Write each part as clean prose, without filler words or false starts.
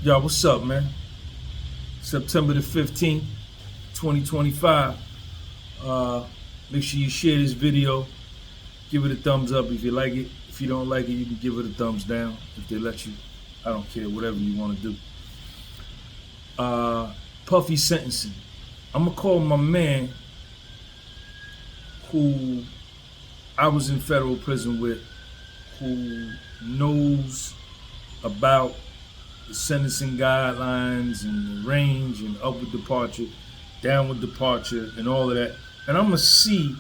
Yo, what's up, man? September the 15th, 2025. Make sure you share this video. Give it a thumbs up if you like it. If you don't like it, you can give it a thumbs down. If they let you, I don't care, whatever you want to do. Puffy sentencing. I'm going to call my man who I was in federal prison with, who knows about the sentencing guidelines and the range and upward departure, downward departure, and all of that. And I'm gonna see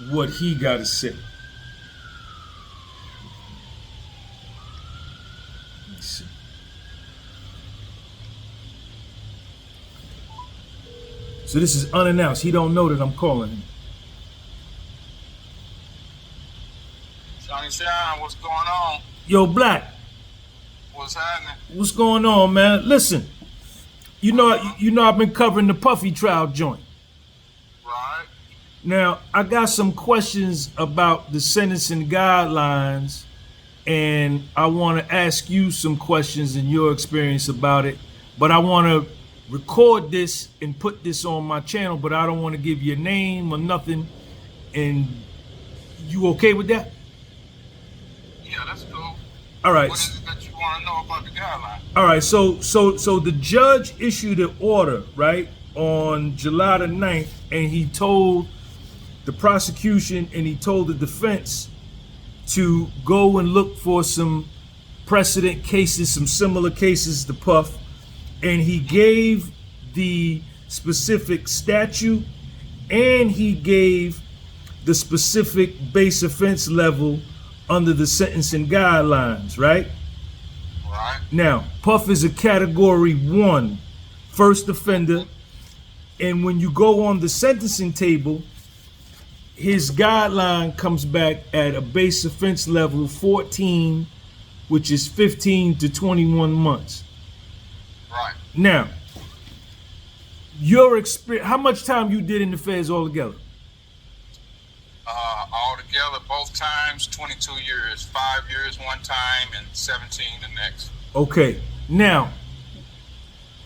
what he got to say. Let me see. So this is unannounced. He don't know that I'm calling him. Johnny Shine, what's going on? Yo, Black. What's happening? What's going on, man? Listen, you know I've been covering the Puffy trial joint. Right. Now, I got some questions about the sentencing guidelines, and I want to ask you some questions in your experience about it. But I want to record this and put this on my channel, but I don't want to give your name or nothing. And you okay with that? Yeah, that's cool. All right. What is it that you want to know about the guideline? All right, so the judge issued an order, right, on July the 9th, and he told the prosecution and he told the defense to go and look for some precedent cases, some similar cases to Puff, and he gave the specific statute and he gave the specific base offense level under the sentencing guidelines, right? Right. Now, Puff is a category 1 first offender, and when you go on the sentencing table, his guideline comes back at a base offense level 14, which is 15 to 21 months. Right. Now, your experience, how much time you did in the feds altogether? Altogether, both times, 22 years. 5 years one time and 17 the next. Okay. Now,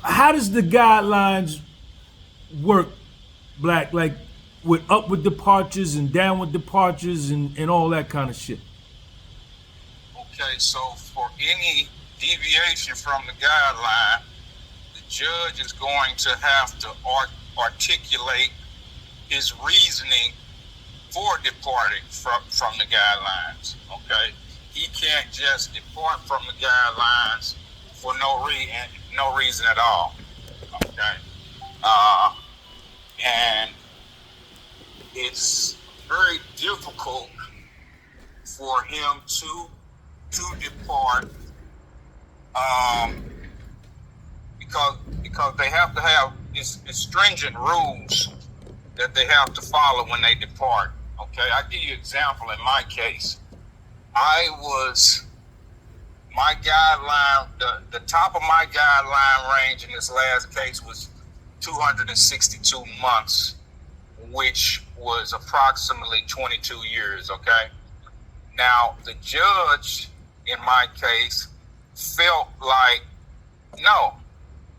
how does the guidelines work, Black? Like with upward departures and downward departures and all that kind of shit? Okay, so for any deviation from the guideline, the judge is going to have to articulate his reasoning for departing from the guidelines. Okay, he can't just depart from the guidelines for no reason at all. Okay, and it's very difficult for him to depart because they have to have these stringent rules that they have to follow when they depart. Okay, I'll give you an example. In my case, my guideline, the top of my guideline range in this last case was 262 months, which was approximately 22 years, okay? Now, the judge in my case felt like, no,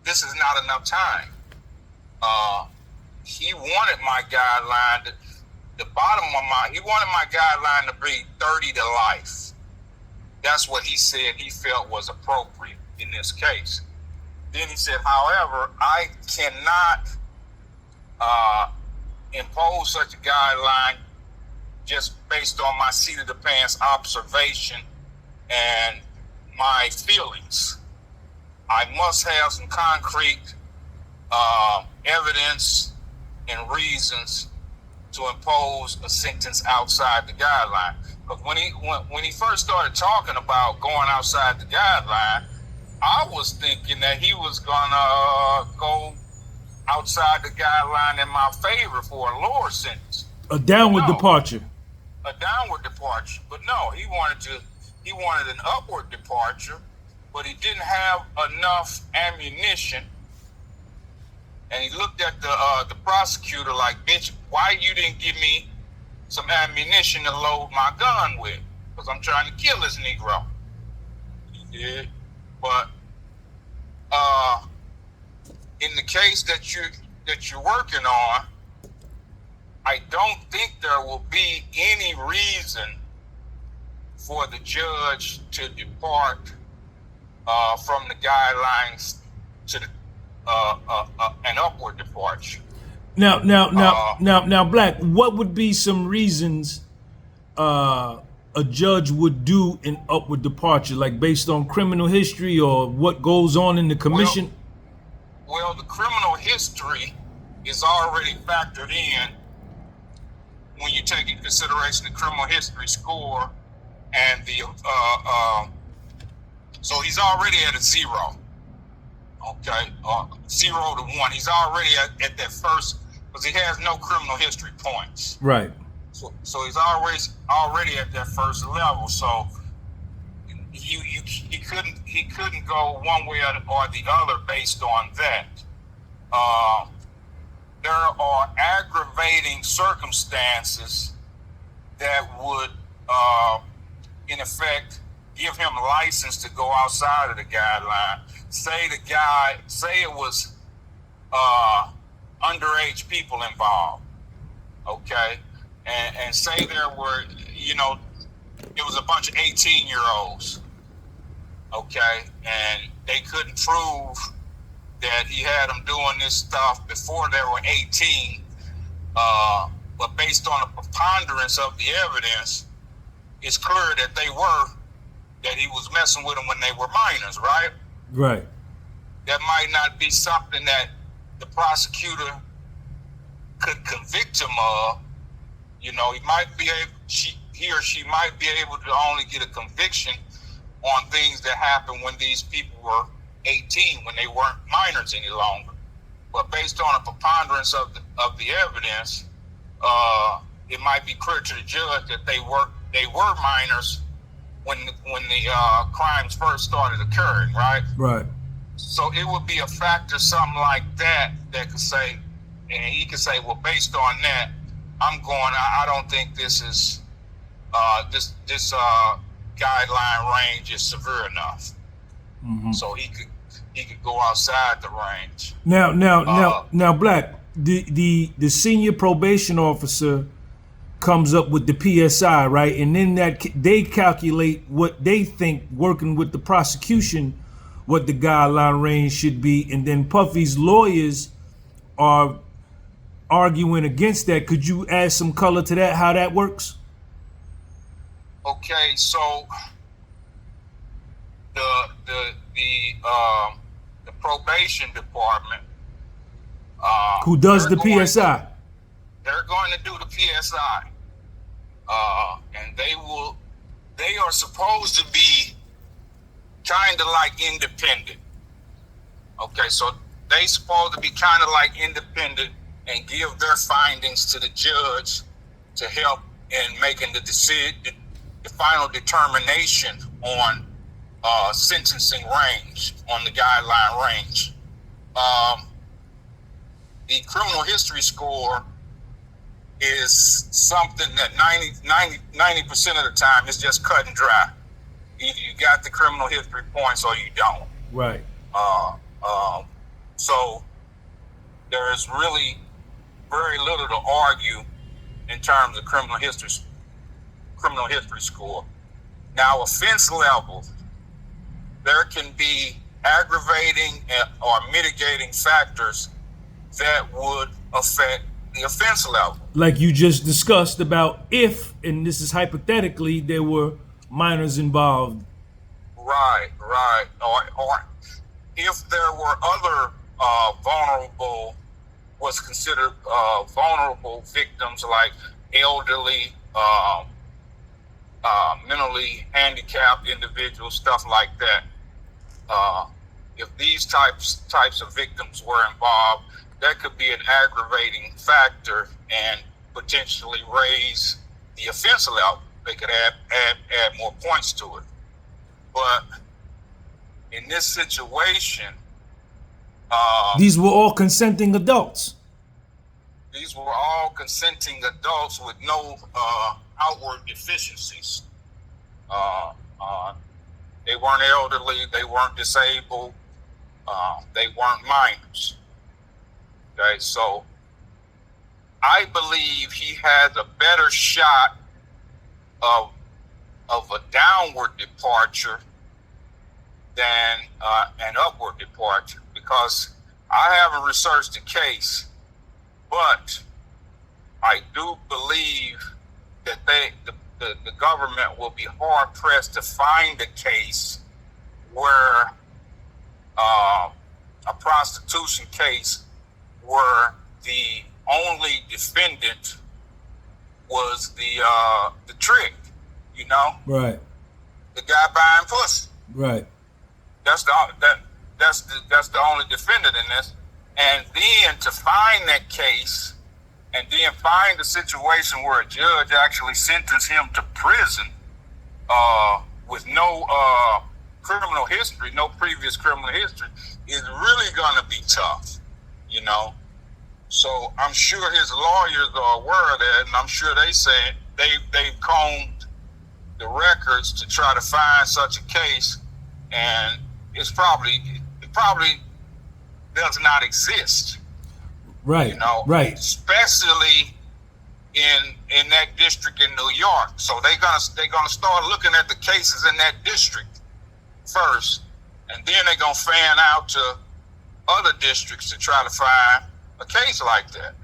this is not enough time. He wanted my guideline, he wanted my guideline to be 30 to life. That's what he said he felt was appropriate in this case. Then he said, however, I cannot impose such a guideline just based on my seat of the pants observation and my feelings. I must have some concrete evidence and reasons to impose a sentence outside the guideline. Because when he first started talking about going outside the guideline, I was thinking that he was gonna go outside the guideline in my favor for a lower sentence. A downward departure. A downward departure. But no, he wanted an upward departure, but he didn't have enough ammunition. And he looked at the prosecutor like, bitch, why you didn't give me some ammunition to load my gun with? Because I'm trying to kill this Negro. He did. in the case that you're working on, I don't think there will be any reason for the judge to depart from the guidelines to an upward departure. Now, Black, what would be some reasons a judge would do an upward departure, like based on criminal history or what goes on in the commission? Well, the criminal history is already factored in when you take into consideration the criminal history score and the so he's already at a 0. Okay, 0 to 1. He's already at that first, because he has no criminal history points. Right. So he's already at that first level. So he couldn't go one way or the other based on that. There are aggravating circumstances that would, in effect, give him a license to go outside of the guideline. Say it was underage people involved, okay? And say there were, it was a bunch of 18-year-olds, okay? And they couldn't prove that he had them doing this stuff before they were 18, but based on the preponderance of the evidence, it's clear that he was messing with them when they were minors, right? Right. That might not be something that the prosecutor could convict him of. He might be able, he or she might be able to only get a conviction on things that happened when these people were 18, when they weren't minors any longer. But based on a preponderance of the evidence, it might be clear to the judge that they were minors when the crimes first started occurring, right? Right. So it would be a factor, something like that could say, and he could say, well, based on that, I don't think this is this guideline range is severe enough. Mm-hmm. So he could go outside the range. Now, Black, the senior probation officer comes up with the PSI, right? And then they calculate what they think, working with the prosecution, what the guideline range should be, and then Puffy's lawyers are arguing against that. Could you add some color to that, how that works? Okay, so the probation department, who does the PSI? They're going to do the PSI, and they are supposed to be kind of like independent. Okay, so they supposed to be kind of like independent and give their findings to the judge to help in making the final determination on sentencing range, on the guideline range. The criminal history score is something that 90% of the time is just cut and dry. Either you got the criminal history points or you don't. Right. So there's really very little to argue in terms of criminal history score. Now, offense level, there can be aggravating or mitigating factors that would affect the offense level. Like you just discussed about if, and this is hypothetically, there were minors involved. Right. Or if there were other what's considered vulnerable victims, like elderly, mentally handicapped individuals, stuff like that. If these types of victims were involved, that could be an aggravating factor and potentially raise the offense level. They could add more points to it. But in this situation, these were all consenting adults. These were all consenting adults with no outward deficiencies. They weren't elderly. They weren't disabled. They weren't minors. Okay, so I believe he has a better shot of a downward departure than an upward departure, because I haven't researched the case, but I do believe that the government will be hard pressed to find a case where a prostitution case where the only defendant was the trick, you know, Right. the guy buying pussy. Right. That's the only defendant in this. And then to find that case, and then find a situation where a judge actually sentenced him to prison with no criminal history, no previous criminal history, is really gonna be tough, you know. So I'm sure his lawyers are aware of that, and I'm sure they say they've combed the records to try to find such a case, and it probably does not exist. Right. You know, right. Especially in that district in New York. So they're gonna start looking at the cases in that district first, and then they're gonna fan out to other districts to try to find a case like that.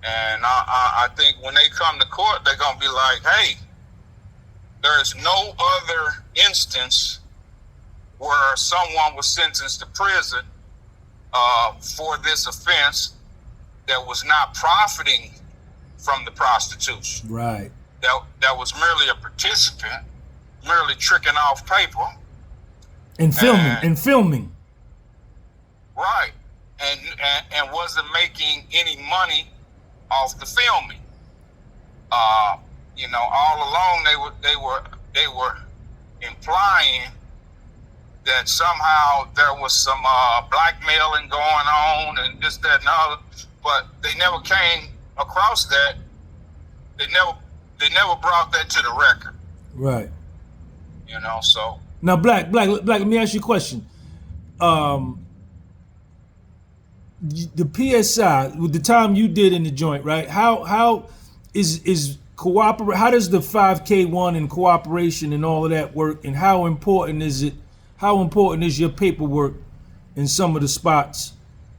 And I think when they come to court, they're gonna be like, hey, there's no other instance where someone was sentenced to prison for this offense that was not profiting from the prostitution. Right. That was merely a participant, merely tricking off paper. And filming. Right. And wasn't making any money off the filming. You know, all along they were implying that somehow there was some blackmailing going on and this, that, and other, but they never came across that. They never brought that to the record. Right. You know, so now, Black, let me ask you a question. The PSI, with the time you did in the joint, right? How is cooperate? How does the 5K1 and cooperation and all of that work? And how important is it? How important is your paperwork in some of the spots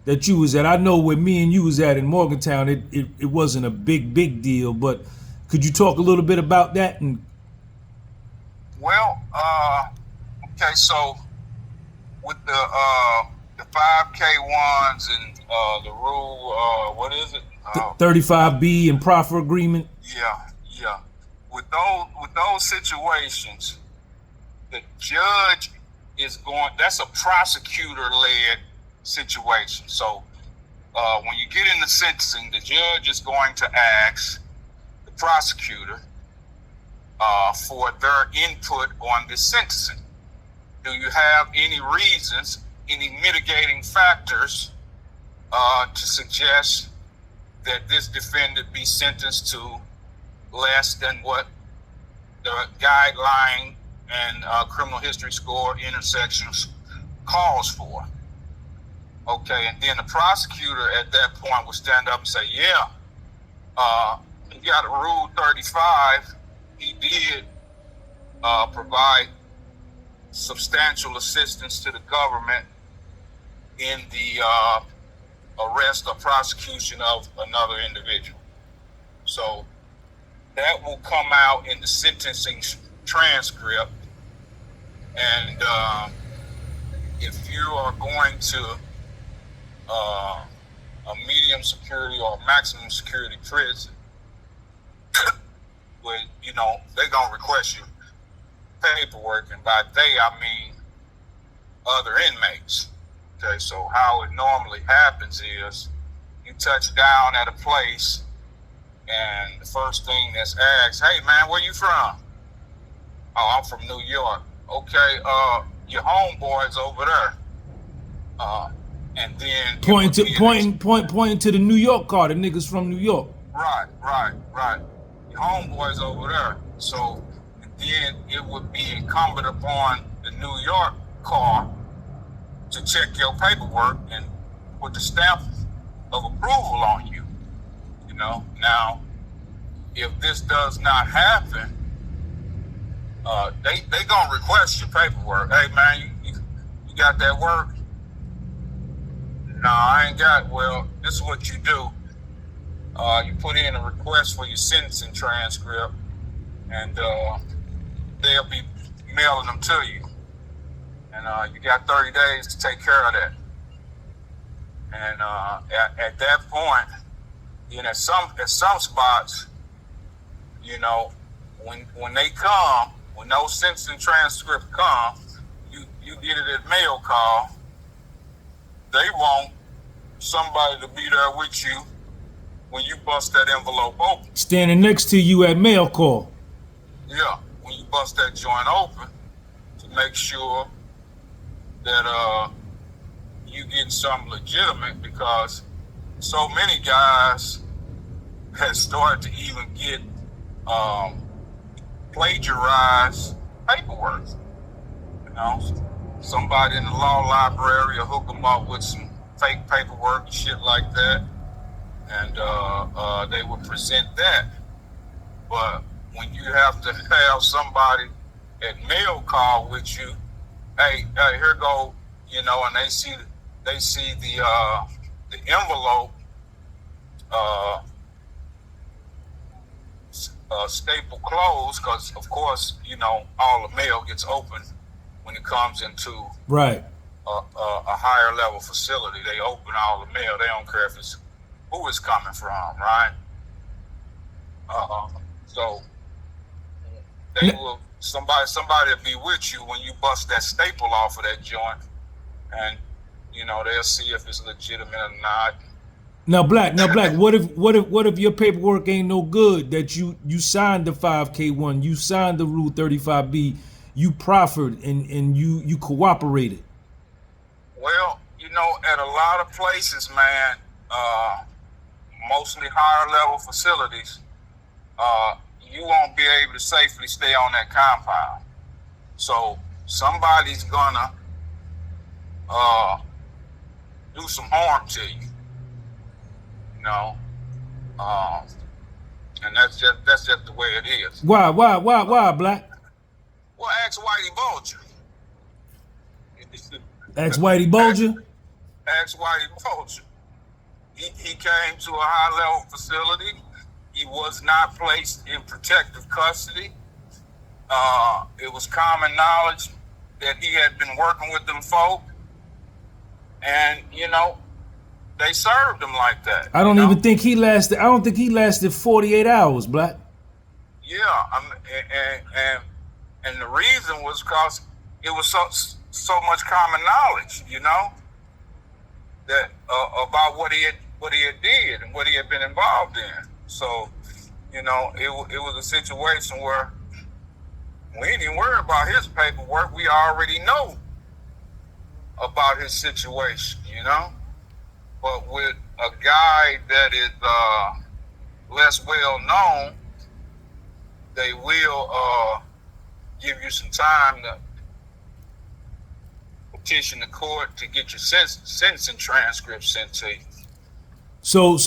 that you was at? I know where me and you was at in Morgantown, it wasn't a big deal, but could you talk a little bit about that? And well, okay, so with the 5K1s and the rule, what is it? 35B and proffer agreement. Yeah. With those situations, the judge is going. That's a prosecutor-led situation. So when you get into sentencing, the judge is going to ask the prosecutor for their input on this sentencing. Do you have any reasons, any mitigating factors to suggest that this defendant be sentenced to less than what the guideline and criminal history score intersections calls for? Okay, and then the prosecutor at that point would stand up and say, yeah, he got a Rule 35. He did provide substantial assistance to the government in the arrest or prosecution of another individual. So that will come out in the sentencing transcript. And if you are going to a medium security or maximum security prison, where, you know, they're going to request you paperwork, and by they, I mean other inmates. Okay, so how it normally happens is you touch down at a place, and the first thing that's asked, hey man, where you from? Oh, I'm from New York. Okay, your homeboy's over there. And then pointing to the New York car, the niggas from New York. Right. Your homeboy's over there. So then it would be incumbent upon the New York car to check your paperwork and put the stamp of approval on you. Now, if this does not happen, they gonna request your paperwork. Hey man, you got that work? No, I ain't got. Well, this is what you do. You put in a request for your sentencing transcript, and they'll be mailing them to you. And you got 30 days to take care of that. And at that point, at some spots, when they come, when those sentencing transcripts come, you get it at mail call. They want somebody to be there with you when you bust that envelope open. Standing next to you at mail call. Yeah, when you bust that joint open, to make sure that you get something legitimate, because so many guys have started to even get plagiarized paperwork. Somebody in the law library will hook them up with some fake paperwork and shit like that, and they will present that. But when you have to have somebody at mail call with you, hey, here go, and they see the envelope staple closed, because of course all the mail gets opened when it comes into right a higher level facility. They open all the mail. They don't care if it's who it's coming from, right? So they will somebody will be with you when you bust that staple off of that joint, and they'll see if it's legitimate or not. Now black, what if your paperwork ain't no good, that you signed the 5K1, you signed the Rule 35B, you proffered and you cooperated? Well, at a lot of places, man, mostly higher level facilities, you won't be able to safely stay on that compound. So somebody's gonna do some harm to you, and that's just the way it is. Why, black? Well, ask Whitey Bulger. Ask Whitey Bulger? Ask Whitey Bulger. He came to a high level facility. He was not placed in protective custody. It was common knowledge that he had been working with them folk, and they served him like that. I don't even think he lasted. I don't think he lasted 48 hours, black. Yeah, and the reason was because it was so much common knowledge, that about what he had did and what he had been involved in. So, it was a situation where we ain't even worried about his paperwork. We already know about his situation, But with a guy that is less well known, they will give you some time to petition the court to get your sentencing transcript sent to you. So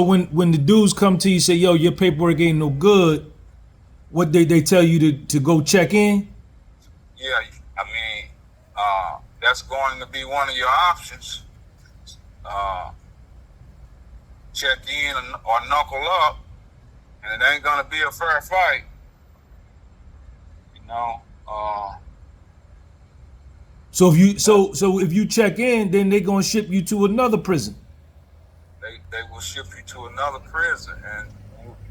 when the dudes come to you, say, yo, your paperwork ain't no good, what they tell you to go check in? Yeah, that's going to be one of your options. Check in or knuckle up, and it ain't gonna be a fair fight. So if you check in, then they gonna ship you to another prison. They will ship you to another prison, and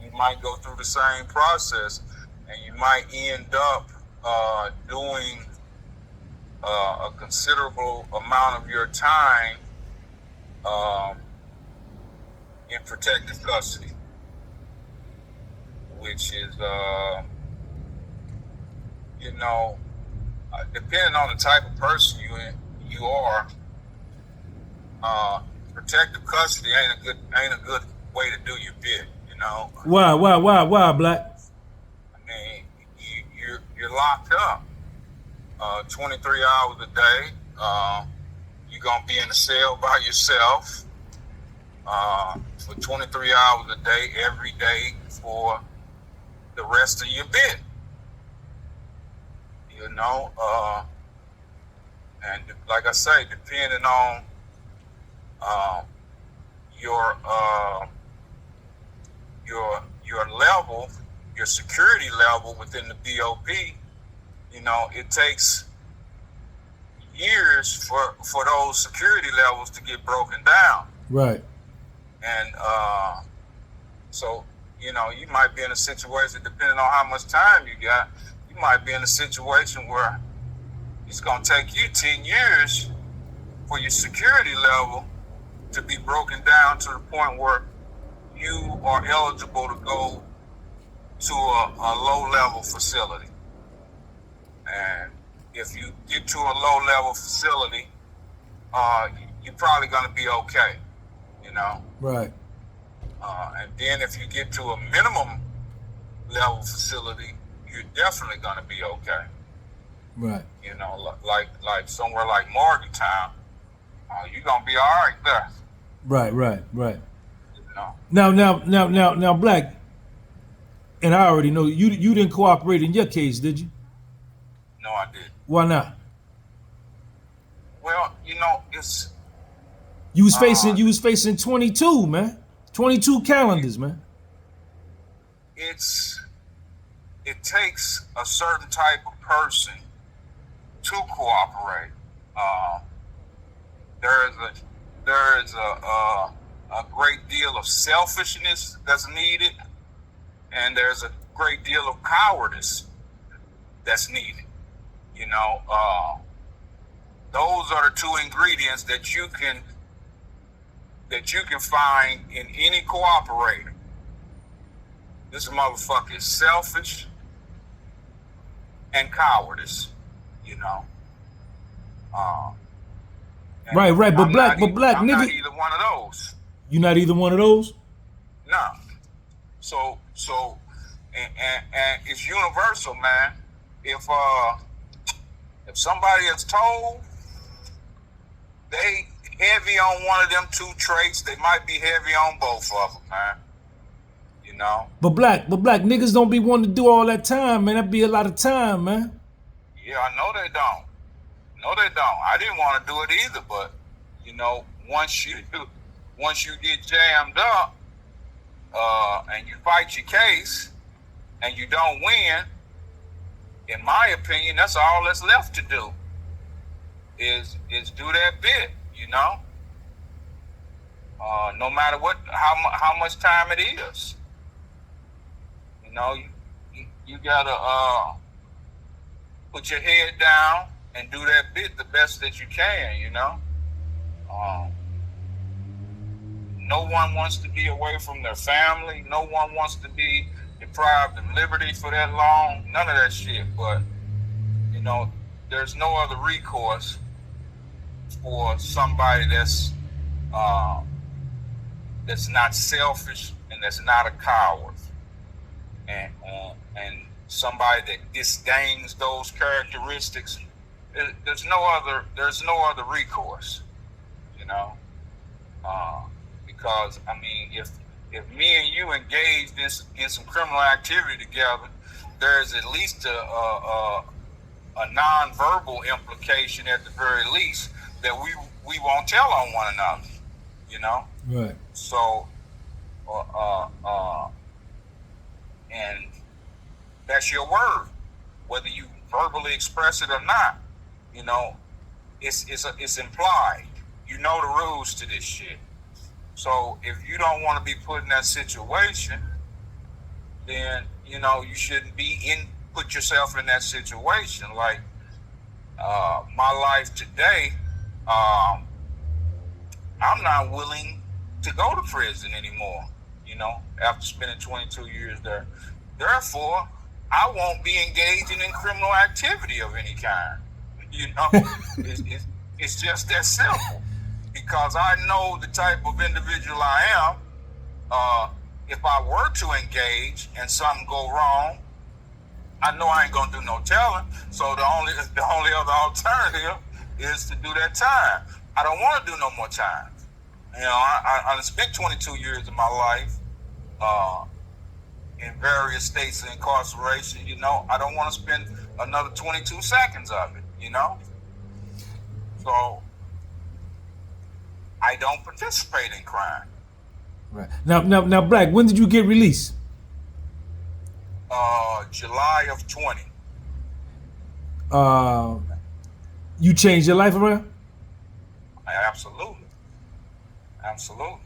you might go through the same process, and you might end up doing a considerable amount of your time in protective custody, which is depending on the type of person you are, protective custody ain't a good way to do your bit, Why, black? You're locked up 23 hours a day. You're gonna be in a cell by yourself. for 23 hours a day, every day for the rest of your bid. You know, and like I say, depending on your level, your security level within the BOP, you know, it takes years for those security levels to get broken down. Right. And so, you know, you might be in a situation, depending on how much time you got, you might be in a situation where it's going to take you 10 years for your security level to be broken down to the point where you are eligible to go to a low-level facility. And if you get to a low-level facility, you're probably going to be okay, you know? Right. And then if you get to a minimum level facility, you're definitely going to be okay. Right. You know, like somewhere like Morgantown, you're going to be all right there. Right. You know? Now, Black, and I already know you didn't cooperate in your case, did you? No, I didn't. Why not? Well, you know, it's You was facing 22, man. 22 calendars, man. It takes a certain type of person to cooperate. There is a great deal of selfishness that's needed, and there's a great deal of cowardice that's needed. You know, those are the two ingredients that you can find in any cooperator. This motherfucker is selfish and cowardice, you know. Right, but I'm Black, I'm nigga, not either one of those. you not either one of those? No. So, and it's universal, man. If somebody is told they heavy on one of them two traits, they might be heavy on both of them, man. You know? But black niggas don't be wanting to do all that time, man. That'd be a lot of time, man. Yeah, I know they don't. No, they don't. I didn't want to do it either, but you know, once you get jammed up, and you fight your case, and you don't win, in my opinion, that's all that's left to do. Is do that bit, you know. No matter how much time it is, you know, you gotta put your head down and do that bit the best that you can, you know. No one wants to be away from their family. No one wants to be deprived of liberty for that long. None of that shit. But, you know, there's no other recourse for somebody that's not selfish and that's not a coward, and somebody that disdains those characteristics. There's no other recourse, you know. Because I mean, if me and you engaged in some criminal activity together, there's at least a non-verbal implication at the very least that we won't tell on one another, you know. Right. So, and that's your word, whether you verbally express it or not. You know, it's implied. You know the rules to this shit. So if you don't want to be put in that situation, then, you know, you shouldn't put yourself in that situation. Like, my life today, I'm not willing to go to prison anymore, you know, after spending 22 years there. Therefore, I won't be engaging in criminal activity of any kind. You know, it's just that simple. Because I know the type of individual I am. If I were to engage and something go wrong, I know I ain't gonna do no telling. So the only other alternative is to do that time. I don't want to do no more time, I spent 22 years of my life in various states of incarceration. I don't want to spend another 22 seconds of it. So I don't participate in crime. Right. Now, Black, when did you get released? July of 20. You changed your life around? Absolutely.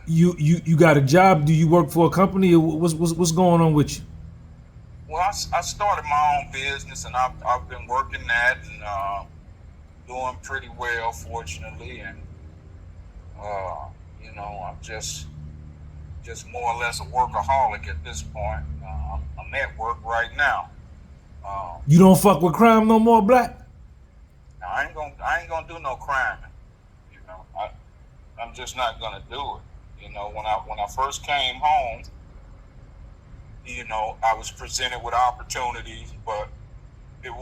You got a job? Do you work for a company, or what's going on with you? Well, I started my own business, and I've been working that and doing pretty well, fortunately. And I'm just more or less a workaholic at this point. I'm at work right now. You don't fuck with crime no more, Black? I ain't gonna do no crime. I'm just not gonna do it. When I first came home, I was presented with opportunities, but it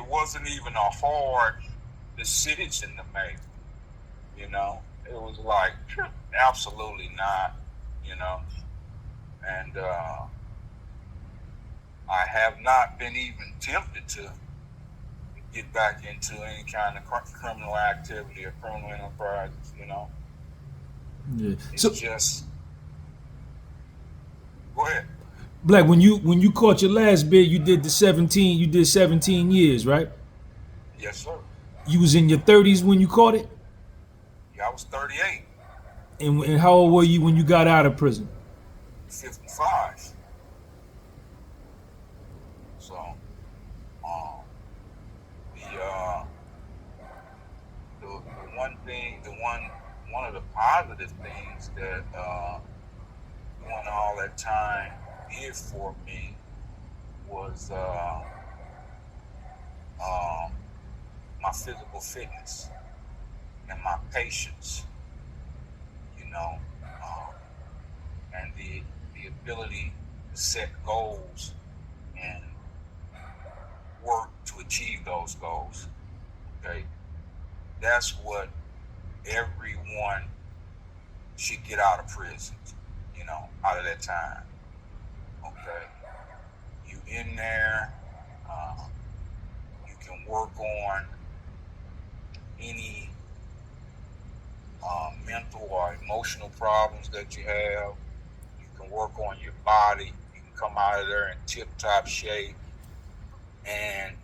wasn't even a hard decision to make. It was like absolutely not. And I have not been even tempted to get back into any kind of criminal activity or criminal enterprises. Yeah. It's So just go ahead. Black, when you caught your last bid, you did 17 years, right? Yes, sir. You was in your 30s when you caught it? Yeah, I was 38. And how old were you when you got out of prison? 55. So, the one thing, one of the positive things that doing all that time did for me was my physical fitness and my patience, and the ability to set goals and work to achieve those goals. Okay, that's what everyone should get out of prison. Out of that time. Okay, you in there, you can work on any mental or emotional problems that you have. You can work on your body. You can come out of there in tip-top shape. And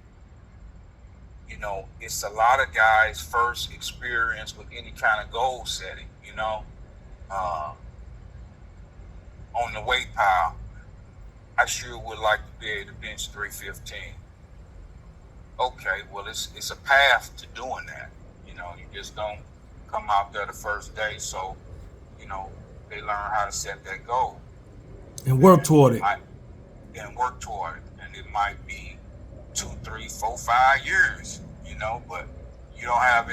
it's a lot of guys' first experience with any kind of goal setting. On the weight pile, I sure would like to be able to bench 315. Okay, well, it's a path to doing that. You just don't come out there the first day. So, they learn how to set that goal And work toward it. And work toward it. And it might be 2, 3, 4, 5 years. But you don't have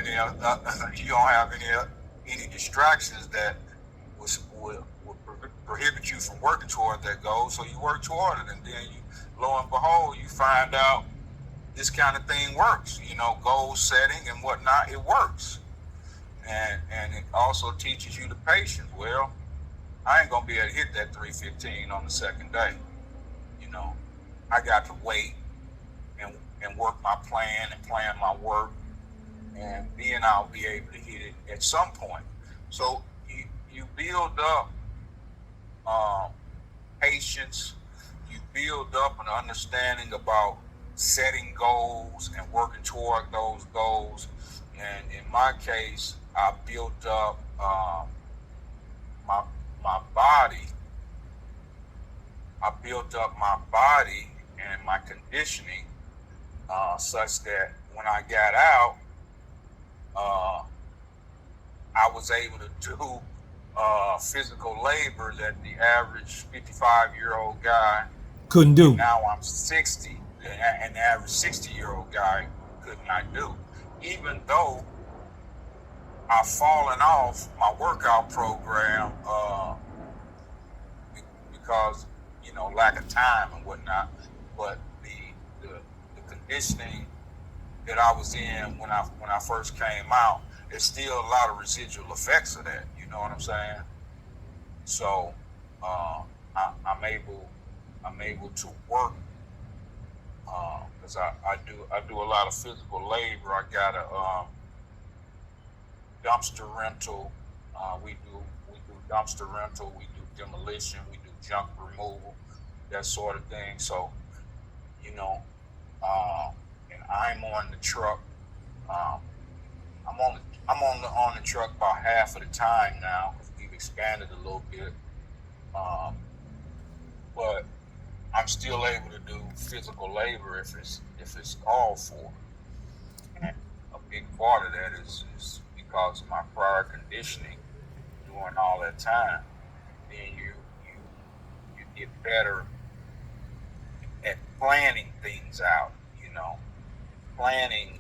any distractions that will prohibit you from working toward that goal. So you work toward it, and then lo and behold, you find out this kind of thing works. Goal setting and whatnot, it works. And it also teaches you the patience. Well, I ain't gonna be able to hit that 315 on the second day. I got to wait and work my plan and plan my work, and then I'll be able to hit it at some point. So you build up patience, you build up an understanding about setting goals and working toward those goals. And in my case, I built up my body. I built up my body and my conditioning such that when I got out, I was able to do physical labor that the average 55-year-old guy couldn't do. Now I'm 60, and the average 60-year-old guy could not do. Even though I've fallen off my workout program because lack of time and whatnot, but the conditioning that I was in when I first came out there's still a lot of residual effects of that. You know what I'm saying? So I'm able to work because I do a lot of physical labor. I got a dumpster rental. We do dumpster rental. We do demolition. We do junk removal, that sort of thing. So, you know, and I'm on the truck. I'm on the truck about half of the time now because we've expanded a little bit. But I'm still able to do physical labor if it's called for. And a big part of that is because of my prior conditioning during all that time. Then you get better at planning things out, planning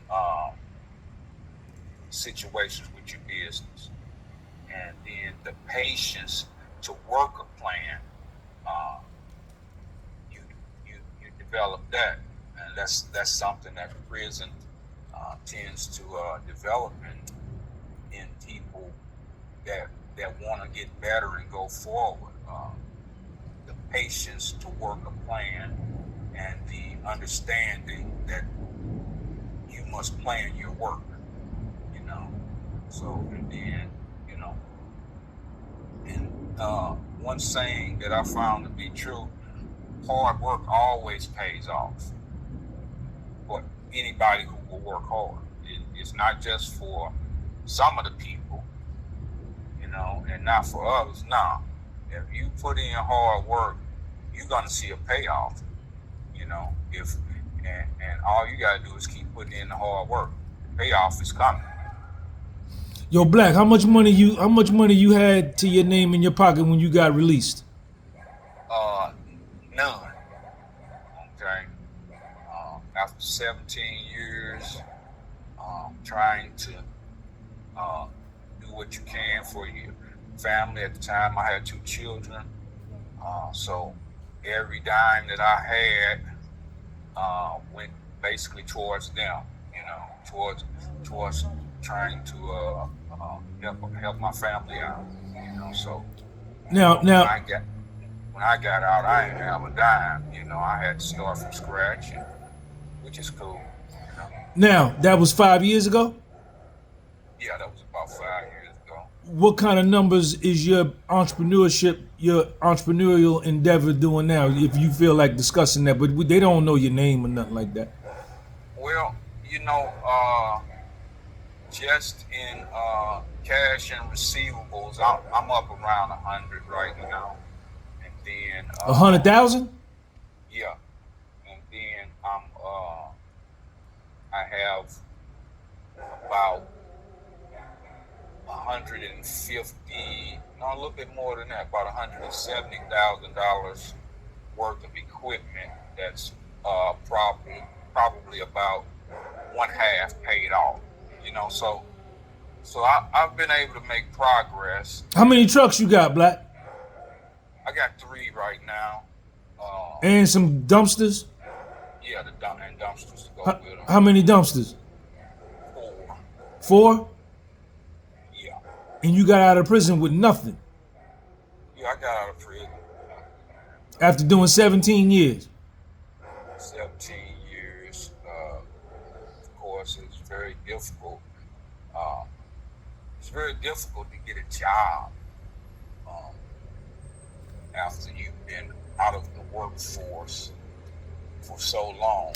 situations with your business, and then the patience to work a plan. You develop that, and that's something that prison tends to develop in people that want to get better and go forward. The patience to work a plan and the understanding that you must plan your work, So, and then, and one saying that I found to be true, hard work always pays off for anybody who will work hard. It's not just for some of the people, and not for others. No, if you put in hard work, you're gonna see a payoff. And all you gotta do is keep putting in the hard work. The payoff is coming. Yo, Black, how much money you had to your name in your pocket when you got released? None. Okay. After 17 years, trying to do what you can for your family. At the time, I had 2 children, so every dime that I had went basically towards them. Towards trying to help my family out. So Now, when I got out, I didn't have a dime. I had to start from scratch, which is cool. Now, that was 5 years ago? Yeah, that was about 5 years ago. What kind of numbers is your entrepreneurial endeavor doing now, if you feel like discussing that? But they don't know your name or nothing like that. Well, just in cash and receivables, I'm up around 100 right now. And then 100,000? Yeah. And then I have about 150, no, a little bit more than that, about $170,000 worth of equipment that's probably about one half paid off. So I've been able to make progress. How many trucks you got, Black? I got 3 right now. And some dumpsters? Yeah, and dumpsters to go with them. How many dumpsters? 4. 4? Yeah. And you got out of prison with nothing? Yeah, I got out of prison. After doing 17 years? 17 years. Of course, it's very difficult. It's very difficult to get a job after you've been out of the workforce for so long.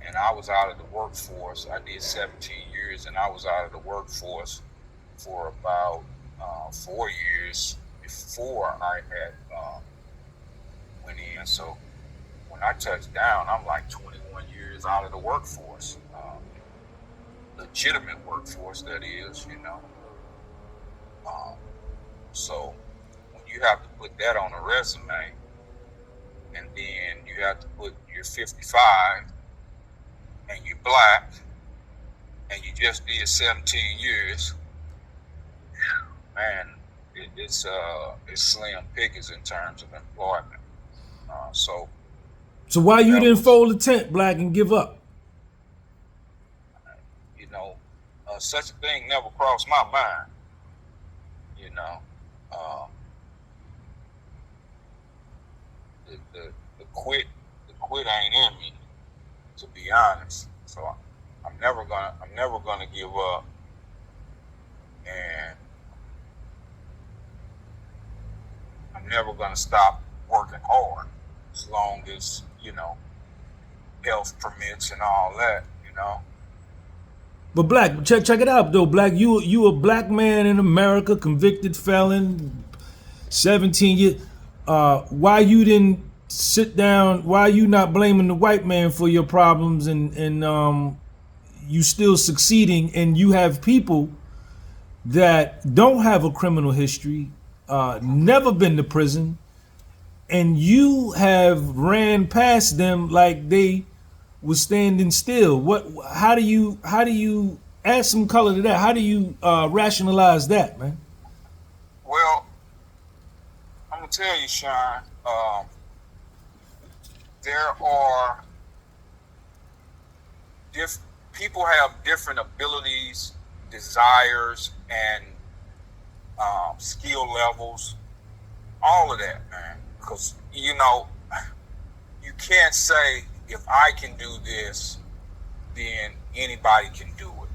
And I was out of the workforce. I did 17 years, and I was out of the workforce for about 4 years before I had went in. So when I touched down, I'm like 21 years out of the workforce. Legitimate workforce, that is, So when you have to put that on a resume, and then you have to put you're 55 and you're Black and you just did 17 years, man, it's slim pickings in terms of employment. So why you didn't fold the tent, Black, and give up? such a thing never crossed my mind. You know, the quit ain't in me, to be honest. So I'm never gonna give up, and I'm never gonna stop working hard as long as, health permits and all that. But Black, check it out though, Black. You a black man in America, convicted felon, 17 years. Why you didn't sit down? Why you not blaming the white man for your problems, and you still succeeding, and you have people that don't have a criminal history, never been to prison, and you have ran past them like they was standing still. How do you add some color to that? How do you rationalize that, man? Well, I'm gonna tell you, Sean. There are people have different abilities, desires, and skill levels. All of that, man. Because you can't say if I can do this, then anybody can do it.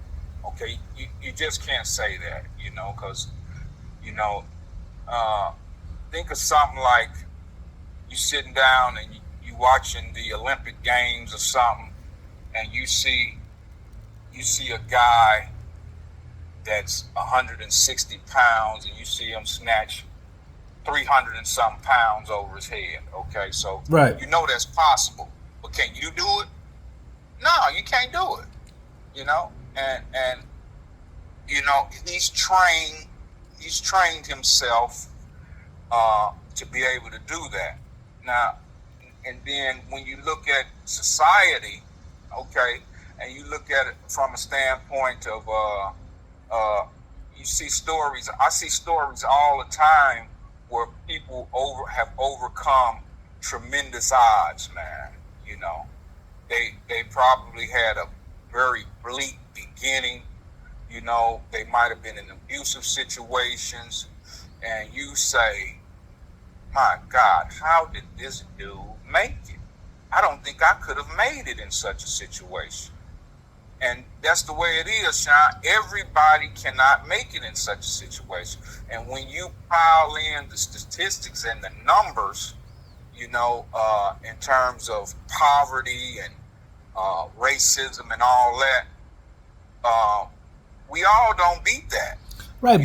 Okay, you just can't say that, because think of something like you sitting down and you watching the Olympic Games or something, and you see a guy that's 160 pounds, and you see him snatch 300 and some pounds over his head. Okay, so right. That's possible, but can you do it? No, you can't do it. And he's trained himself to be able to do that. Now, and then when you look at society, okay, and you look at it from a standpoint of you see stories. I see stories all the time where people have overcome tremendous odds, man. They probably had a very bleak beginning. They might have been in abusive situations, and you say, my God, how did this dude make it? I don't think I could have made it in such a situation. And that's the way it is, Sean. Everybody cannot make it in such a situation. And when you pile in the statistics and the numbers, in terms of poverty and racism and all that, we all don't beat that. Right,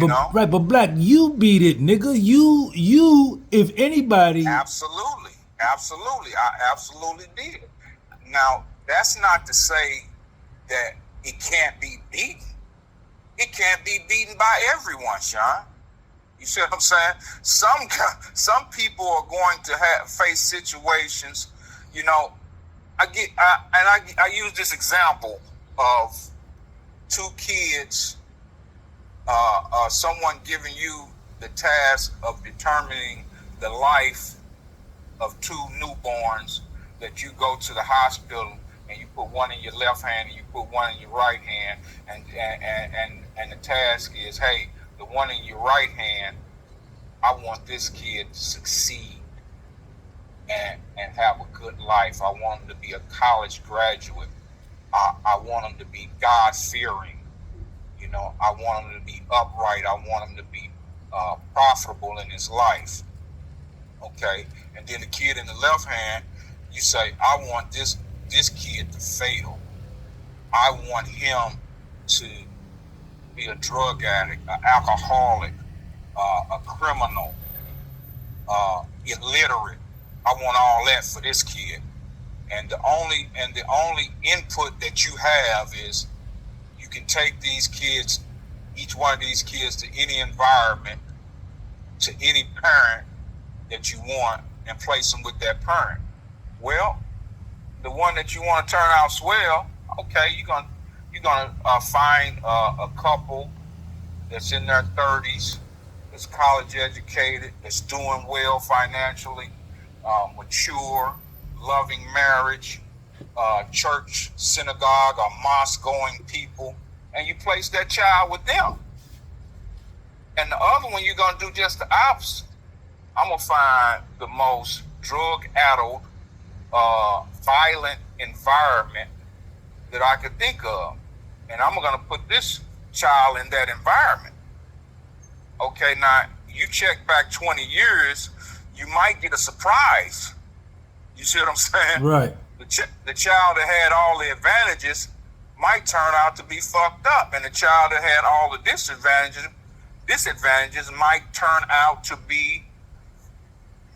but Black, you beat it, nigga. You, if anybody. Absolutely. I absolutely did. Now, that's not to say that it can't be beaten. It can't be beaten by everyone, Sean. You see what I'm saying? Some people are going to face situations. I use this example of two kids. Someone giving you the task of determining the life of two newborns, that you go to the hospital and you put one in your left hand and you put one in your right hand, and the task is, hey, the one in your right hand, I want this kid to succeed and have a good life. I want him to be a college graduate. I want him to be God-fearing. I want him to be upright. I want him to be profitable in his life. Okay? And then the kid in the left hand, you say, I want this kid to fail. I want him to be a drug addict, an alcoholic, a criminal, illiterate. I want all that for this kid. And the only input that you have is you can take these kids, each one of these kids, to any environment, to any parent that you want, and place them with that parent. Well, the one that you want to turn out swell, okay, you're gonna find a couple that's in their 30s, that's college educated, that's doing well financially, mature, loving marriage, church, synagogue, or mosque going people, and you place that child with them. And the other one, you're going to do just the opposite. I'm going to find the most drug-addled, violent environment that I could think of. And I'm going to put this child in that environment. Okay, now, you check back 20 years, you might get a surprise. You see what I'm saying? Right. The child that had all the advantages might turn out to be fucked up. And the child that had all the disadvantages might turn out to be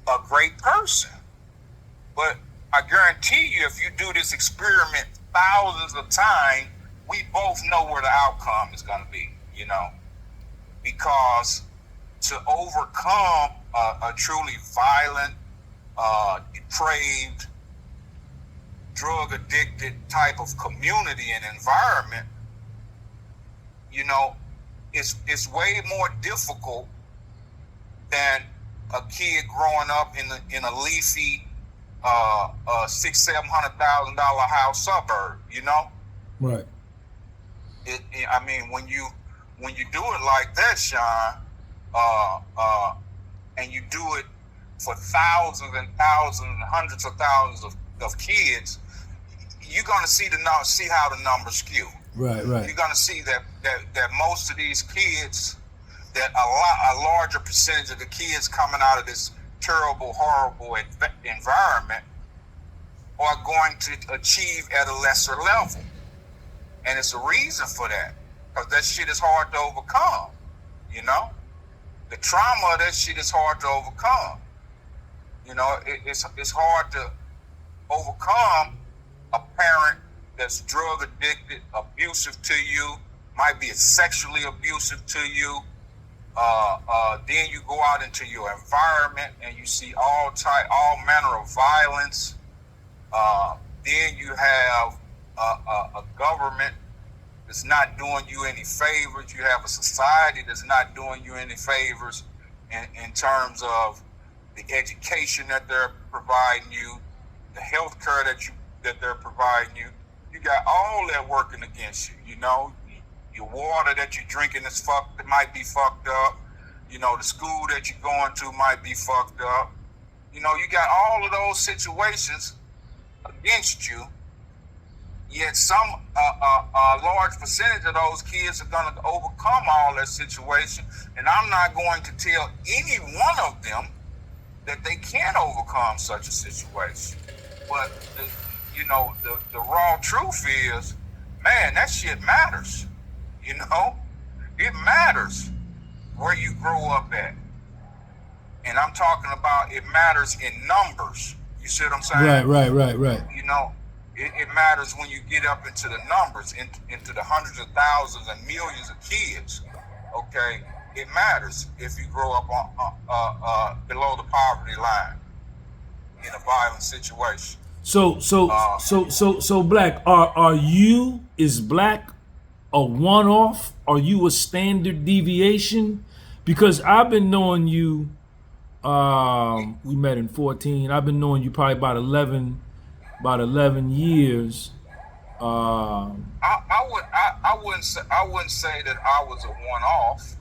a great person. But I guarantee you, if you do this experiment thousands of times, we both know where the outcome is going to be, you know, because to overcome a truly violent, depraved, drug-addicted type of community and environment, you know, it's way more difficult than a kid growing up in a leafy $600,000-$700,000 house suburb, you know. Right. I mean, when you do it like that, Sean, and you do it for thousands and thousands and hundreds of thousands of kids, you're gonna see how the numbers skew. Right. You're gonna see that most of these kids, that a larger percentage of the kids coming out of this terrible, horrible environment are going to achieve at a lesser level. And it's a reason for that, because that shit is hard to overcome, you know? The trauma of that shit is hard to overcome. You know, it's hard to overcome a parent that's drug addicted, abusive to you, might be sexually abusive to you. Then you go out into your environment and you see all manner of violence. Then you have a government that's not doing you any favors. You have a society that's not doing you any favors in terms of the education that they're providing you, the health care that they're providing you. You got all that working against you, you know. Your water that you're drinking might be fucked up. You know, the school that you're going to might be fucked up. You know, you got all of those situations against you. Yet some large percentage of those kids are going to overcome all that situation. And I'm not going to tell any one of them that they can't overcome such a situation. But, the raw truth is, man, that shit matters. You know, it matters where you grow up at. And I'm talking about it matters in numbers. You see what I'm saying? Right. You know, it matters when you get up into the numbers, into the hundreds of thousands and millions of kids. Okay, it matters if you grow up on below the poverty line in a violent situation. So Black, is Black a one-off? Are you a standard deviation? Because I've been knowing you. We met in 14. I've been knowing you probably about 11 years. I wouldn't say that I was a one-off.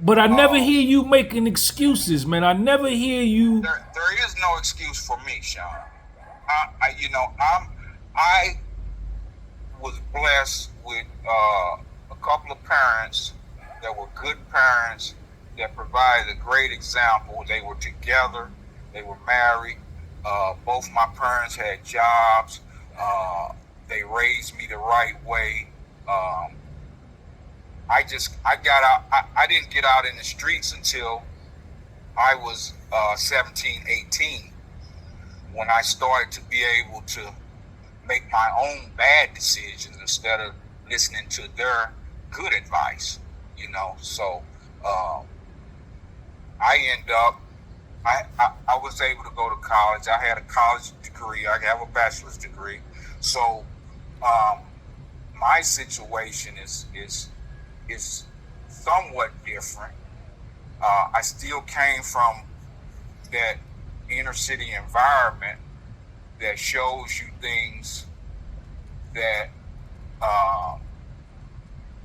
But I never hear you making excuses, man. I never hear you. There is no excuse for me, Sean. I was blessed with a couple of parents that were good parents that provided a great example. They were together. They were married. Both my parents had jobs. They raised me the right way. I didn't get out in the streets until I was 17, 18, when I started to be able to make my own bad decisions instead of listening to their good advice, you know. So I was able to go to college. I had a college degree. I have a bachelor's degree. So my situation is somewhat different. I still came from that inner city environment that shows you things that uh,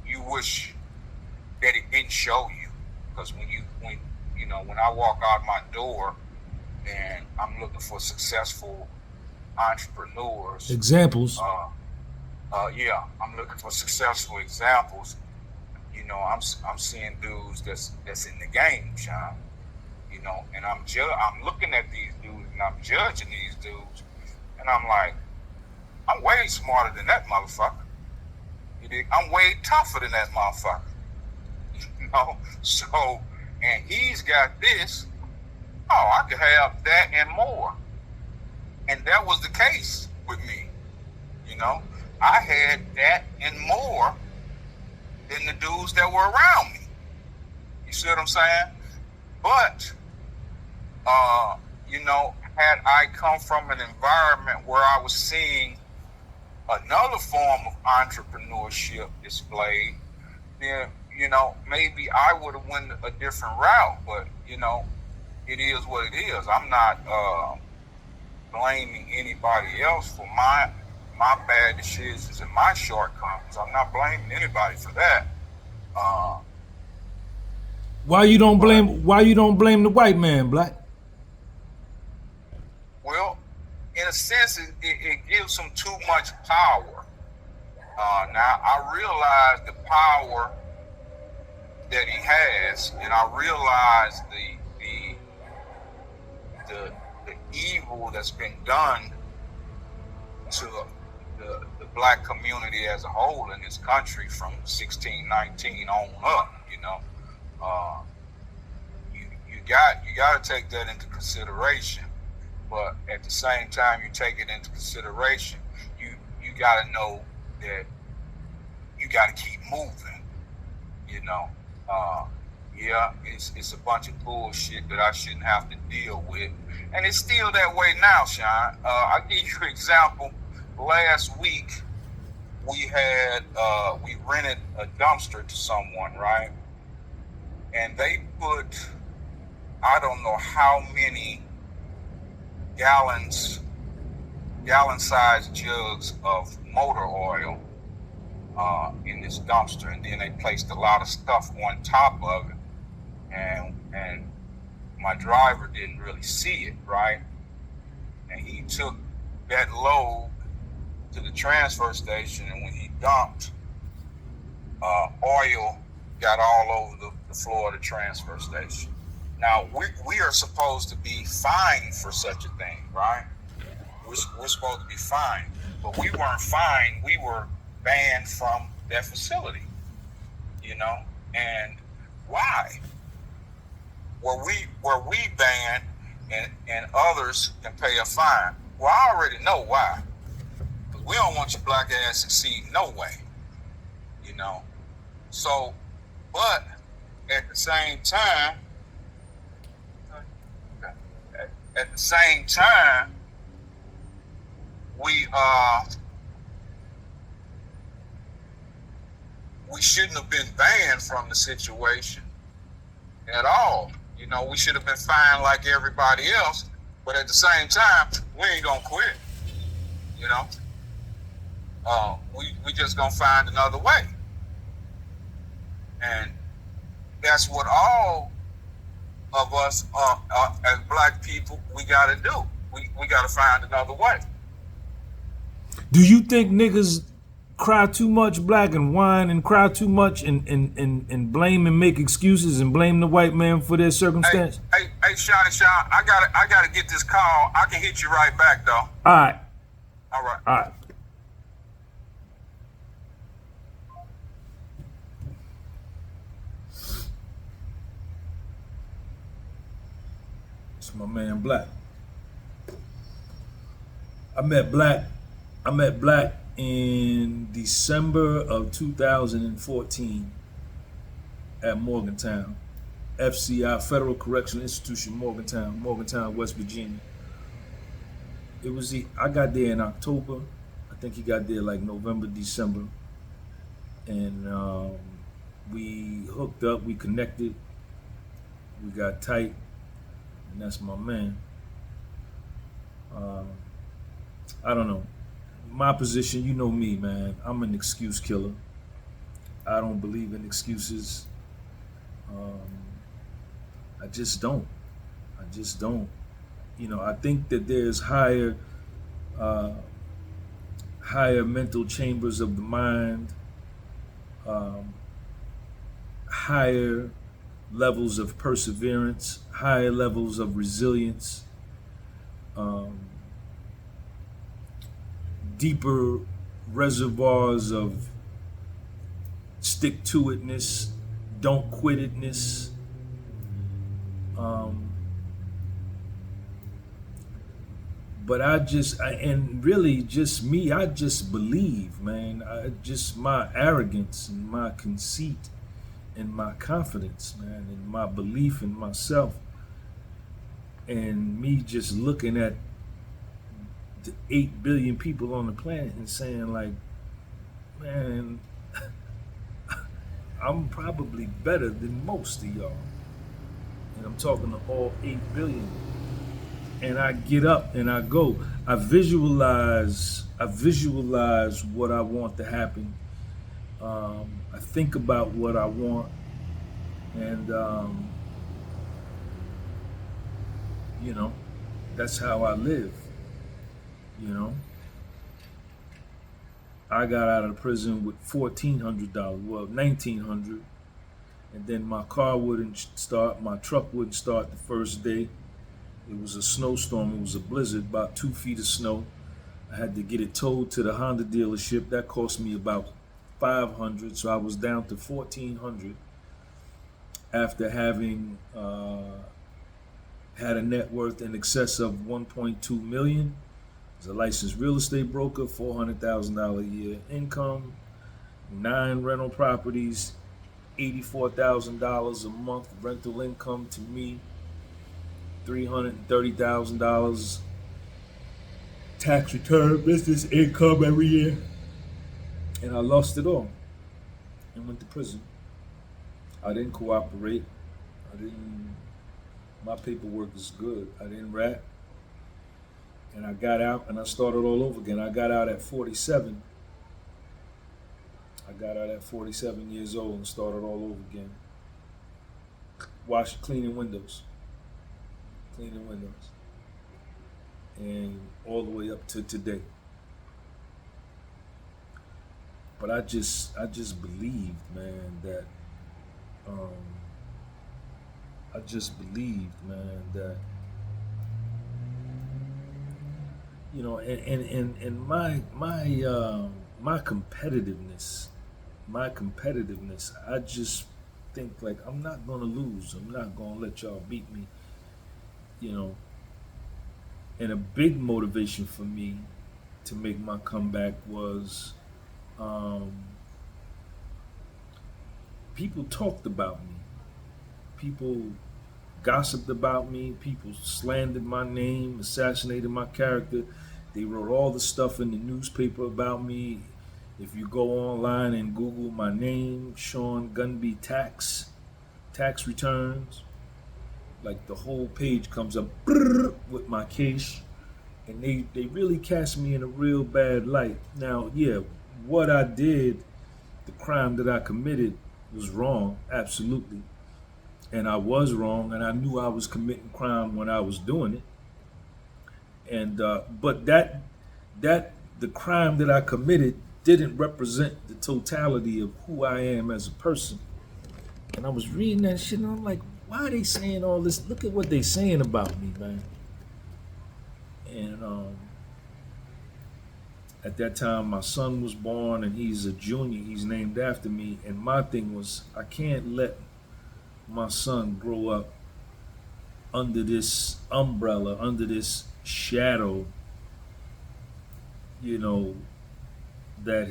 you wish that it didn't show you, because when I walk out my door and I'm looking for successful entrepreneurs, Examples. yeah, I'm looking for successful examples. I'm seeing dudes that's in the game, Sean. And I'm looking at these dudes and I'm judging these dudes, and I'm like, I'm way smarter than that motherfucker. You dig? I'm way tougher than that motherfucker. So, and he's got this. Oh, I could have that and more. And that was the case with me. I had that and more than the dudes that were around me. You see what I'm saying? But, had I come from an environment where I was seeing another form of entrepreneurship displayed, then, maybe I would have went a different route. But, it is what it is. I'm not blaming anybody else for my bad decisions and my shortcomings. I'm not blaming anybody for that. Why you don't blame the white man, Black? Well, in a sense, it gives him too much power. Now, I realize the power that he has, and I realize the evil that's been done to the black community as a whole in this country from 1619 on up. You got to take that into consideration. But at the same time, you take it into consideration, you got to know that you got to keep moving. Yeah, it's a bunch of bullshit that I shouldn't have to deal with, and it's still that way now, Sean. I'll give you an example. Last week, we rented a dumpster to someone, right? And they put, I don't know how many gallon-sized jugs of motor oil in this dumpster, and then they placed a lot of stuff on top of it, and my driver didn't really see it, right? And he took that load to the transfer station, and when he dumped, oil got all over the floor of the transfer station. Now, we are supposed to be fined for such a thing, right? We're supposed to be fined, but we weren't fined. We were banned from that facility, and why? Were we banned and others can pay a fine? Well, I already know why. Because we don't want your black ass succeeding no way, So, but at the same time, we shouldn't have been banned from the situation at all. We should have been fined like everybody else, but at the same time, we ain't gonna quit. We just gonna find another way, and that's what all of us as black people we gotta do. We gotta find another way. Do you think niggas cry too much, Black, and whine and cry too much and blame and make excuses and blame the white man for their circumstance? Hey, Sean, I gotta get this call. I can hit you right back though. All right. All right. All right. It's my man Black. I met Black in December of 2014 at Morgantown, FCI, Federal Correctional Institution, Morgantown, West Virginia. I got there in October. I think he got there like November, December. And we hooked up, we connected, we got tight, and that's my man. I don't know. my position, you know me, man. I'm an excuse killer. I don't believe in excuses. Um, I just don't. I just don't. I think that there's uh, higher mental chambers of the mind, um, higher levels of perseverance, higher levels of resilience, um, deeper reservoirs of stick to itness, don't quit itness. Um, but and really just me, I just believe, man. Just my arrogance and my conceit and my confidence, man, and my belief in myself, and me just looking at the 8 billion people on the planet and saying, like, man, I'm probably better than most of y'all. And I'm talking to all 8 billion. And I get up and I go. I visualize what I want to happen. I think about what I want, and you know, that's how I live. You know, I got out of prison with $1,400, well, 1,900, and then my car wouldn't start, my truck wouldn't start the first day. It was a snowstorm. It was a blizzard, about 2 feet of snow. I had to get it towed to the Honda dealership. That cost me about 500, so I was down to 1,400 after having had a net worth in excess of 1.2 million. As a licensed real estate broker, $400,000 a year income, 9 rental properties, $84,000 a month rental income to me, $330,000 tax return business income every year, and I lost it all and went to prison. I didn't cooperate. I didn't. My paperwork is good. I didn't rat, and I got out and I started all over again. I got out at 47. I got out at 47 years old and started all over again. Cleaning windows, and all the way up to today. But I just believed, man, that I just believed, man, that and my competitiveness, I just think, like, I'm not gonna lose. I'm not gonna let y'all beat me, you know. And a big motivation for me to make my comeback was um, people talked about me. People gossiped about me. People slandered my name, assassinated my character. They wrote all the stuff in the newspaper about me. If you go online and Google my name, Sean Gunby tax returns, like, the whole page comes up with my case, and they really cast me in a real bad light. Now, yeah, what I did, the crime that I committed, was wrong, absolutely, and I was wrong, and I knew I was committing crime when I was doing it. And but that the crime that I committed didn't represent the totality of who I am as a person. And I was reading that shit, and I'm like, why are they saying all this? Look at what they saying about me, man. And at that time, my son was born, and he's a junior. He's named after me. And my thing was, I can't let my son grow up under this umbrella, under this shadow, that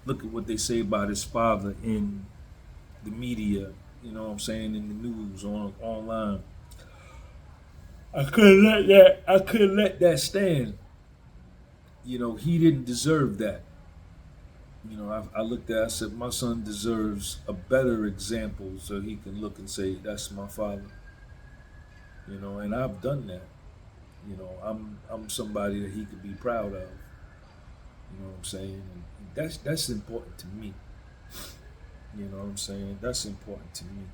look at what they say about his father in the media, what I'm saying, in the news, online. I couldn't let that stand. He didn't deserve that. I looked at it, I said, my son deserves a better example so he can look and say, that's my father. And I've done that. You know, I'm somebody that he could be proud of. You know what I'm saying? And that's important to me. You know what I'm saying? That's important to me.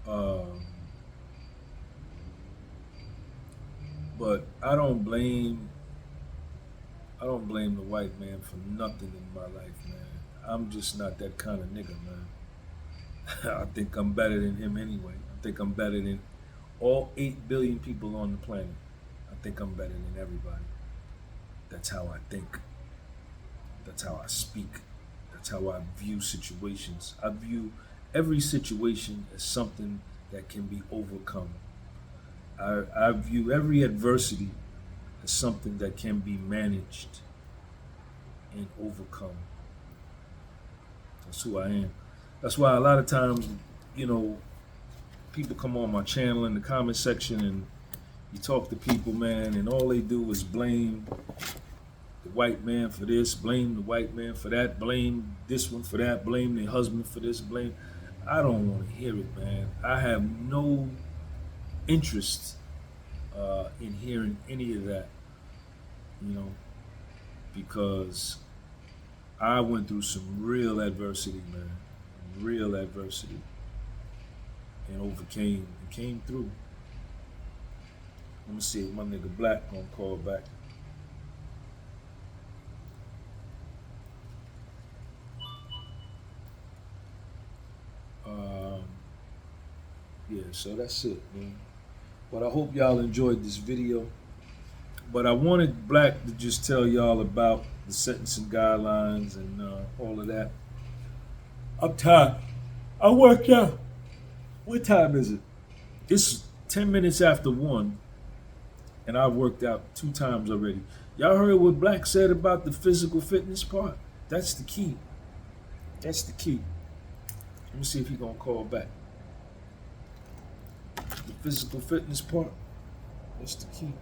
Um, but I don't blame the white man for nothing in my life, man. I'm just not that kind of nigga, man. I think I'm better than him anyway. I think I'm better than all 8 billion people on the planet. I think I'm better than everybody. That's how I think. That's how I speak. That's how I view situations. I view every situation as something that can be overcome. I view every adversity as something that can be managed and overcome. That's who I am. That's why a lot of times, you know, people come on my channel in the comment section and you talk to people, man, and all they do is blame the white man for this, blame the white man for that, blame this one for that, blame their husband for this, blame. I don't want to hear it, man. I have no interest in hearing any of that, you know, because I went through some real adversity, man, real adversity, and overcame and came through. Let me see if my nigga Black gonna call back. Yeah, so that's it, man. But I hope y'all enjoyed this video. But I wanted Black to just tell y'all about the sentencing guidelines and all of that. I'm tired. I worked out. What time is it? It's 10 minutes after 1, and I've worked out 2 times already. Y'all heard what Black said about the physical fitness part? That's the key. That's the key. Let me see if he's gonna call back. The physical fitness part, that's the key. You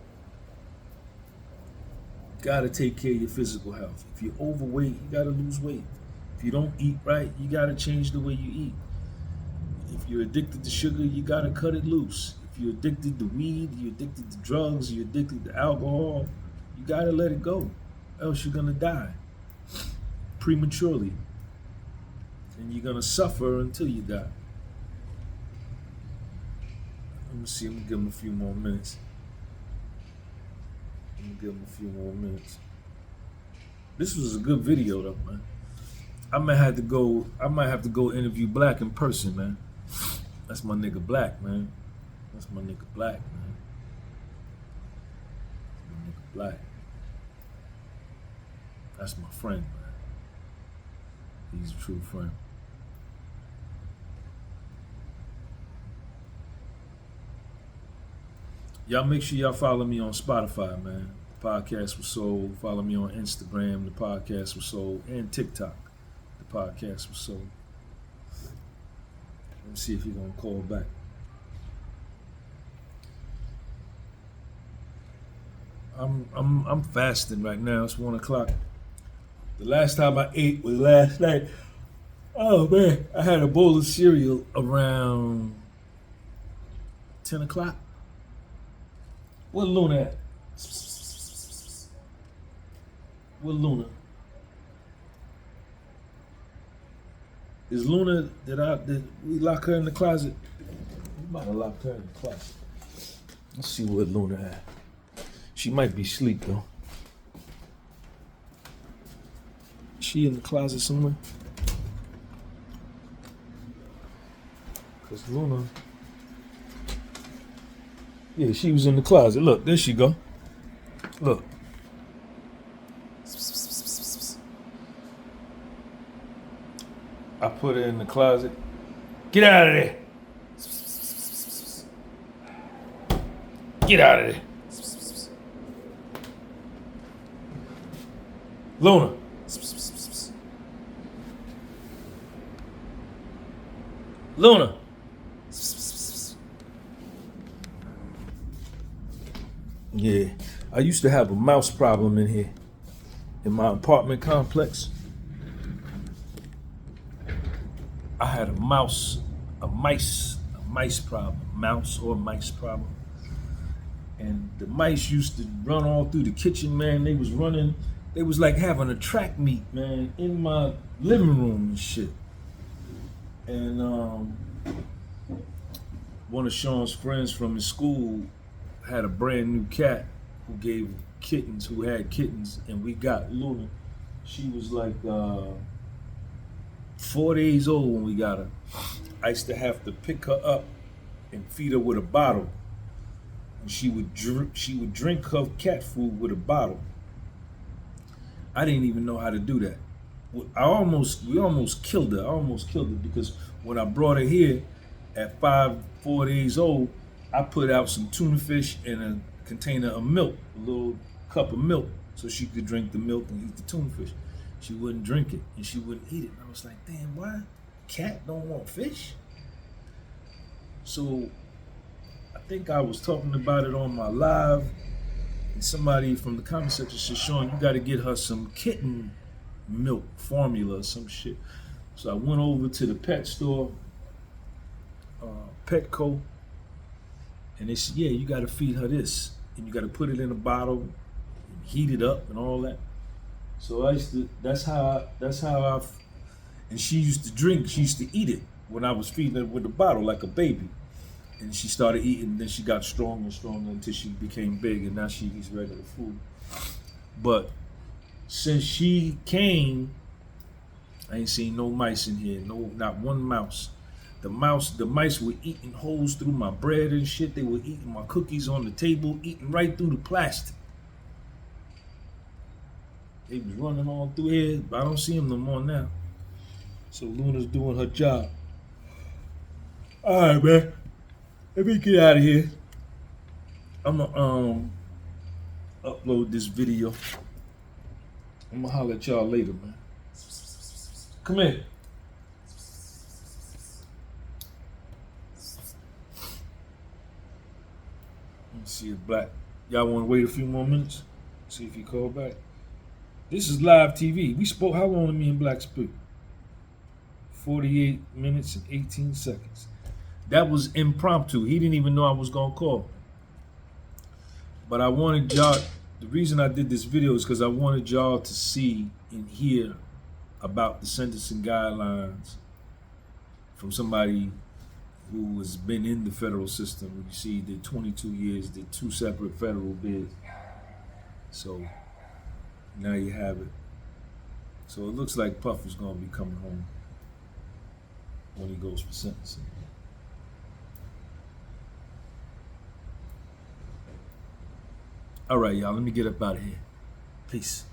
gotta take care of your physical health. If you're overweight, you gotta lose weight. If you don't eat right, you gotta change the way you eat. If you're addicted to sugar, you gotta cut it loose. If you're addicted to weed, you're addicted to drugs, you're addicted to alcohol, you gotta let it go. Else you're gonna die prematurely. And you're gonna suffer until you die. Let me see, I'm gonna give him a few more minutes. This was a good video though, man. I might have to go interview Black in person, man. That's my nigga Black, man. That's my nigga Black, man. That's my nigga Black. That's my friend, man. He's a true friend. Y'all make sure y'all follow me on Spotify, man. The podcast was sold. Follow me on Instagram. The podcast was sold. And TikTok. The podcast was sold. Let me see if he's gonna call back. I'm fasting right now. It's 1 o'clock. The last time I ate was last night. Oh man, I had a bowl of cereal around 10 o'clock. Where Luna at? Where Luna? Is Luna, did we lock her in the closet? We might have locked her in the closet. Let's see where Luna at. She might be asleep though. Is she in the closet somewhere? Cause Luna, yeah, she was in the closet. Look, there she go. Look. I put her in the closet. Get out of there. Get out of there. Luna. Luna. Yeah, I used to have a mouse problem in here, in my apartment complex. had a mice problem, mouse or mice problem. And the mice used to run all through the kitchen, man. They was running, they was like having a track meet, man, in my living room and shit. And one of Sean's friends from his school had a brand new cat who had kittens, and we got Luna. She was like 4 days old when we got her. I used to have to pick her up and feed her with a bottle. And she would drink her cat food with a bottle. I didn't even know how to do that. We almost killed her. I almost killed her because when I brought her here at 4 days old, I put out some tuna fish and a container of milk, a little cup of milk, so she could drink the milk and eat the tuna fish. She wouldn't drink it and she wouldn't eat it. And I was like, damn, why cat don't want fish? So I think I was talking about it on my live, and somebody from the comment section said, Sean, you got to get her some kitten milk formula or some shit. So I went over to the pet store, Petco, and they said, yeah, you got to feed her this, and you got to put it in a bottle, and heat it up, and all that. So that's how I, and she used to eat it when I was feeding her with the bottle like a baby. And she started eating, and then she got stronger and stronger until she became big, and now she eats regular food. But since she came, I ain't seen no mice in here, not one mouse. The mice were eating holes through my bread and shit. They were eating my cookies on the table, eating right through the plastic. They was running all through here, but I don't see them no more now. So Luna's doing her job. All right, man. Let me get out of here. I'm gonna upload this video. I'm gonna holler at y'all later, man. Come here. Let me see if Black. Y'all want to wait a few more minutes? See if he call back. This is live TV. We spoke. How long did me and Black speak? 48 minutes and 18 seconds. That was impromptu. He didn't even know I was gonna call. But I wanted y'all, the reason I did this video is because I wanted y'all to see and hear about the sentencing guidelines from somebody who has been in the federal system. You see, did 22 years, did 2 separate federal bids. So now you have it. So it looks like Puff is gonna be coming home when he goes for sentencing. All right, y'all, let me get up out of here. Peace.